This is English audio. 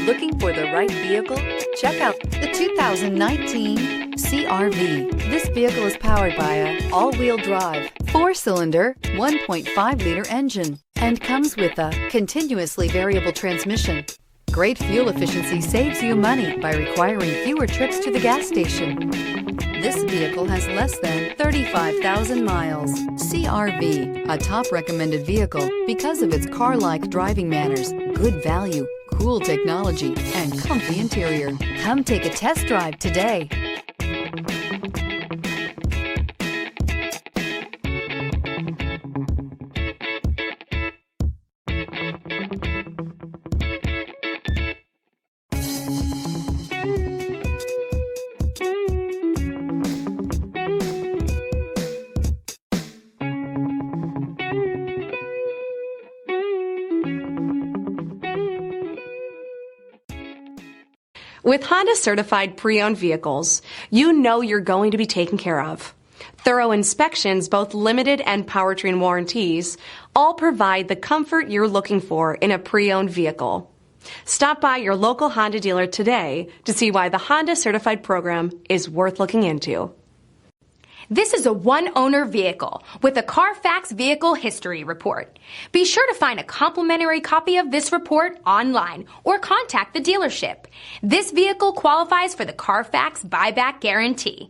Looking for the right vehicle? Check out the 2019 CR-V. This vehicle is powered by a all-wheel drive, 4-cylinder, 1.5-liter engine, and comes with a continuously variable transmission. Great fuel efficiency saves you money by requiring fewer trips to the gas station. This vehicle has less than 35,000 miles. CR-V, a top recommended vehicle because of its car-like driving manners, good value, cool technology, and comfy interior. Come take a test drive today. With Honda certified pre-owned vehicles, you know you're going to be taken care of. Thorough inspections, both limited and powertrain warranties, all provide the comfort you're looking for in a pre-owned vehicle. Stop by your local Honda dealer today to see why the Honda certified program is worth looking into. This is a one-owner vehicle with a CARFAX Vehicle History Report. Be sure to find a complimentary copy of this report online or contact the dealership. This vehicle qualifies for the CARFAX Buyback Guarantee.